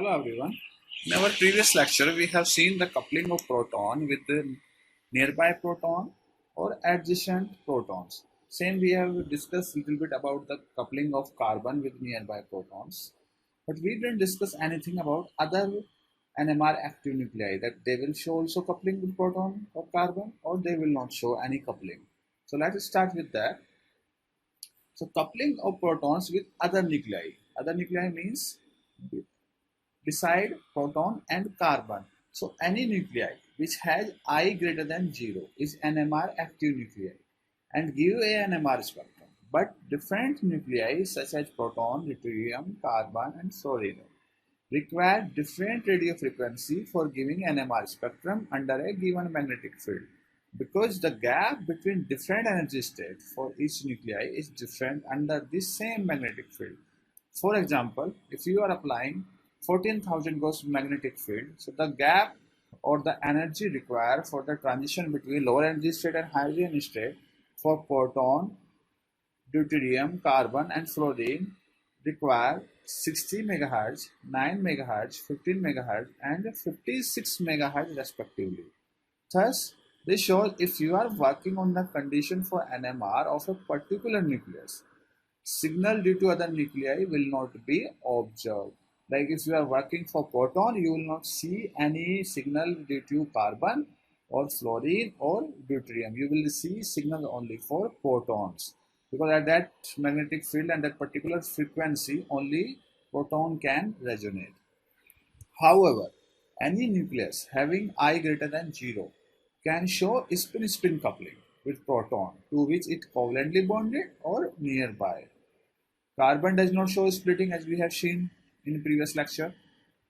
Hello everyone. In our previous lecture, we have seen the coupling of proton with the nearby proton or adjacent protons. Same we have discussed a little bit about the coupling of carbon with nearby protons. But we didn't discuss anything about other NMR active nuclei, that they will show also coupling with proton or carbon, or they will not show any coupling. So let us start with that. So coupling of protons with other nuclei. Other nuclei means beside proton and carbon. So any nuclei which has I greater than 0 is NMR active nuclei and give a NMR spectrum. But different nuclei such as proton, deuterium, carbon and fluorine require different radio frequency for giving NMR spectrum under a given magnetic field, because the gap between different energy states for each nuclei is different under the same magnetic field. For example, if you are applying 14,000 Gauss magnetic field, so the gap or the energy required for the transition between lower energy state and higher energy state for proton, deuterium, carbon and fluorine require 60 MHz, 9 MHz, 15 MHz and 56 MHz respectively. Thus, this shows if you are working on the condition for NMR of a particular nucleus, signal due to other nuclei will not be observed. Like if you are working for proton, you will not see any signal due to carbon or fluorine or deuterium. You will see signal only for protons, because at that magnetic field and that particular frequency only proton can resonate. However, any nucleus having I greater than 0 can show spin-spin coupling with proton to which it covalently bonded or nearby. Carbon does not show splitting as we have seen in previous lecture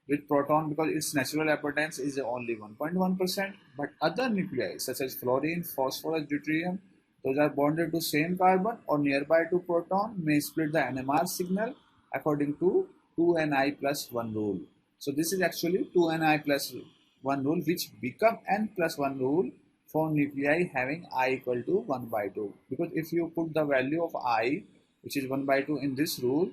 with proton because its natural appearance is only 1.1%, but other nuclei such as fluorine, phosphorus, deuterium, those are bonded to same carbon or nearby to proton may split the NMR signal according to 2Ni plus 1 rule. So this is actually 2Ni plus 1 rule, which become N plus 1 rule for nuclei having I equal to 1 by 2. Because if you put the value of I, which is 1 by 2 in this rule,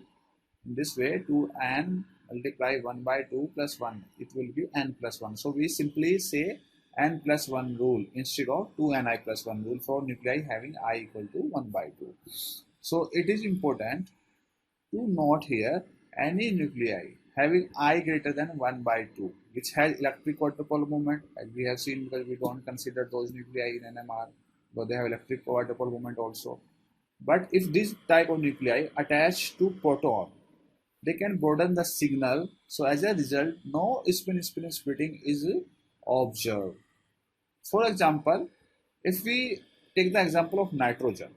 in this way, 2n multiply 1 by 2 plus 1, it will be n plus 1. So we simply say n plus 1 rule instead of 2ni plus 1 rule for nuclei having I equal to 1 by 2. So it is important to note here any nuclei having I greater than 1 by 2 which has electric quadrupole moment, as we have seen, because we don't consider those nuclei in NMR, but they have electric quadrupole moment also. But if this type of nuclei attach to proton, they can broaden the signal. So as a result, no spin-spin splitting is observed. For example, if we take the example of nitrogen,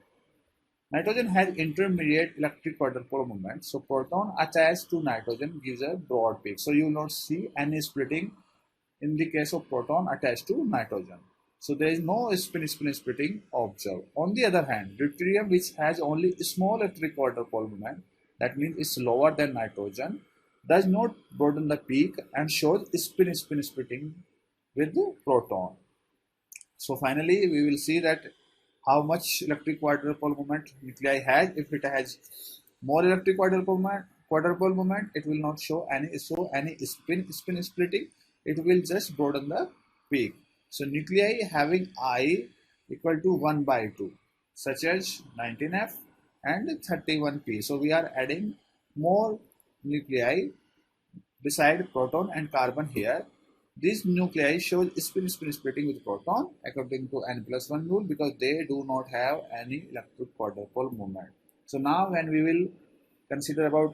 nitrogen has intermediate electric quadrupole moment. So proton attached to nitrogen gives a broad peak. So you will not see any splitting in the case of proton attached to nitrogen. So there is no spin-spin splitting observed. On the other hand, deuterium, which has only small electric quadrupole moment, that means it's lower than nitrogen, does not broaden the peak and shows spin-spin splitting with the proton. So finally, we will see that how much electric quadrupole moment nuclei has. If it has more electric quadrupole moment, it will not show any spin splitting. It will just broaden the peak. So nuclei having I equal to 1 by 2, such as 19F and 31P. So we are adding more nuclei beside proton and carbon here. These nuclei show spin splitting with proton according to N plus 1 rule because they do not have any electric quadrupole moment. So now when we will consider about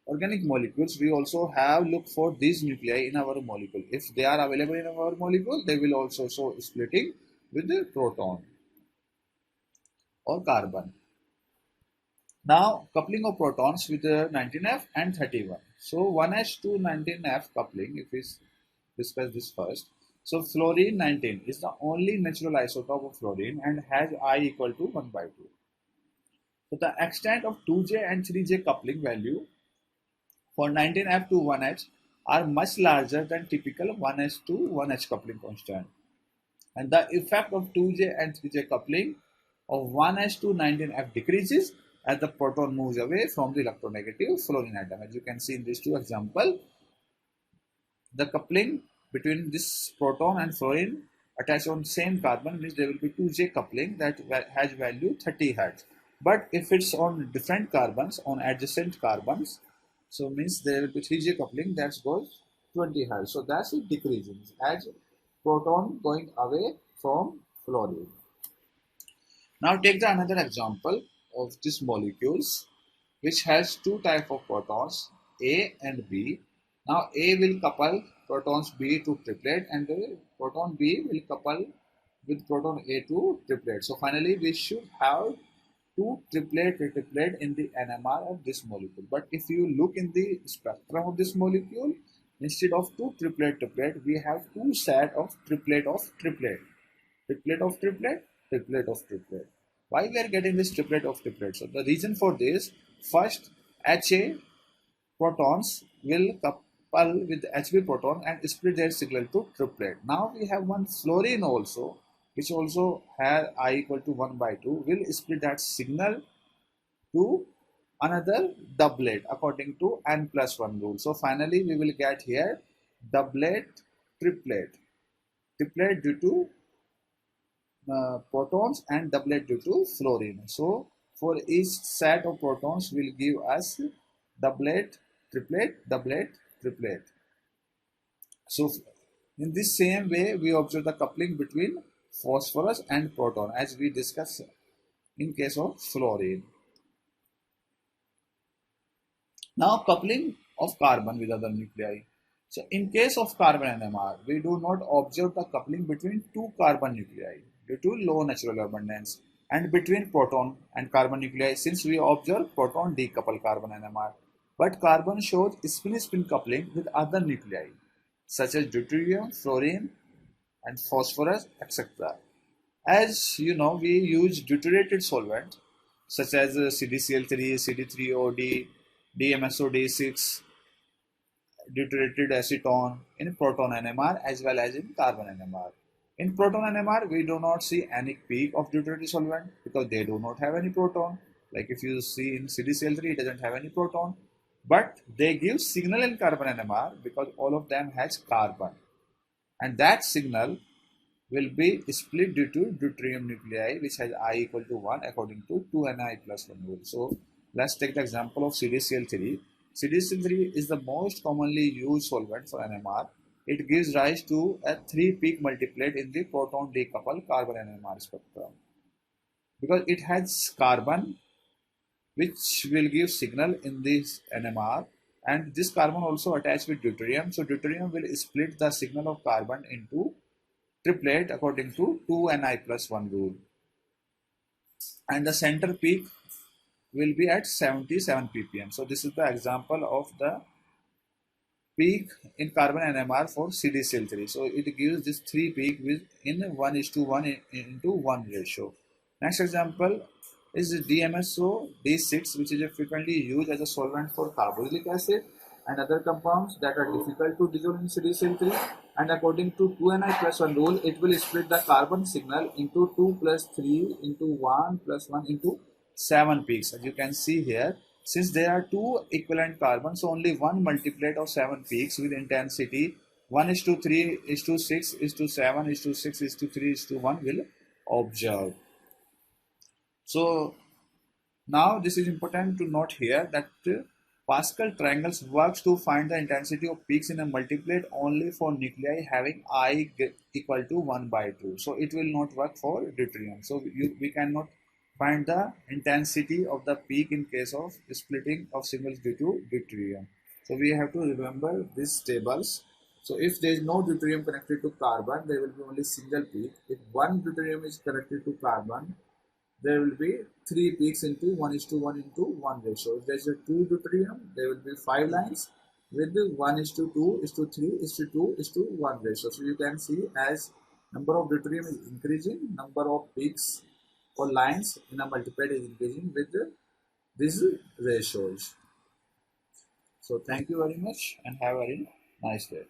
organic molecules, we also have look for these nuclei in our molecule. If they are available in our molecule, they will also show splitting with the proton or carbon. Now coupling of protons with the 19F and 31. So 1s to 19F coupling, if we discuss this first. So fluorine 19 is the only natural isotope of fluorine and has I equal to 1 by 2. So the extent of 2J and 3J coupling value for 19F to 1H are much larger than typical 1S to 1H coupling constant. And the effect of 2J and 3J coupling of 1S to 19F decreases as the proton moves away from the electronegative fluorine atom. As you can see in these two examples, the coupling between this proton and fluorine attached on same carbon means there will be 2J coupling that has value 30 Hertz. But if it's on different carbons, on adjacent carbons, so means there will be 3J coupling that goes 20 Hertz. So that's it decreasing as proton going away from fluorine. Now take the another example of these molecules which has two type of protons, A and B. Now A will couple protons B to triplet and the proton B will couple with proton A to triplet. So finally we should have two triplet in the NMR of this molecule. But if you look in the spectrum of this molecule, instead of two triplet, we have two set of triplet of triplet. Triplet of triplet, triplet of triplet. Why we are getting this triplet of triplet? So the reason for this, first HA protons will couple with HB proton and split their signal to triplet. Now we have one fluorine also, which also has I equal to 1 by 2, will split that signal to another doublet according to n plus 1 rule. So finally we will get here doublet, triplet. Triplet due to protons and doublet due to fluorine. So for each set of protons will give us doublet, triplet. So in this same way we observe the coupling between phosphorus and proton as we discussed in case of fluorine. Now coupling of carbon with other nuclei. So in case of carbon NMR, we do not observe the coupling between two carbon nuclei due to low natural abundance and between proton and carbon nuclei since we observe proton decouple carbon NMR. But carbon shows spin-spin coupling with other nuclei such as deuterium, fluorine and phosphorus, etc. As you know, we use deuterated solvent such as CdCl3, CD3OD, DMSO-D6, deuterated acetone in proton NMR as well as in carbon NMR. In proton NMR, we do not see any peak of deuterated solvent because they do not have any proton. Like if you see in CdCl3, it doesn't have any proton. But they give signal in carbon NMR because all of them has carbon. And that signal will be split due to deuterium nuclei which has I equal to 1 according to 2Ni plus 1 rule. So let's take the example of CdCl3. CdCl3 is the most commonly used solvent for NMR. It gives rise to a 3-peak multiplet in the proton decoupled carbon NMR spectrum. Because it has carbon which will give signal in this NMR and this carbon also attached with deuterium. So deuterium will split the signal of carbon into triplet according to 2Ni plus 1 rule. And the center peak will be at 77 ppm. So this is the example of the peak in carbon NMR for CdCl3. So it gives this 3 peak with in 1:1 into 1 ratio. Next example is DMSO D6, which is frequently used as a solvent for carboxylic acid and other compounds that are difficult to dissolve in CdCl3. And according to 2Ni plus 1 rule, it will split the carbon signal into 2 plus 3 into 1 plus 1 into 7 peaks. As you can see here, since there are two equivalent carbons, so only one multiplet of 7 peaks with intensity 1:3:6:7:6:3:1 will observe. So now this is important to note here that Pascal triangles works to find the intensity of peaks in a multiplet only for nuclei having I equal to 1 by 2. So it will not work for deuterium. So we cannot find the intensity of the peak in case of splitting of signals due to deuterium. So we have to remember these tables. So if there is no deuterium connected to carbon, there will be only single peak. If one deuterium is connected to carbon, there will be 3 peaks into 1:1 into 1 ratio. If there is a 2 deuterium, there will be 5 lines with 1:2:3:2:1 ratio. So you can see as number of deuterium is increasing, number of peaks or lines in a multiplet is increasing with these ratios. So thank you very much and have a very nice day.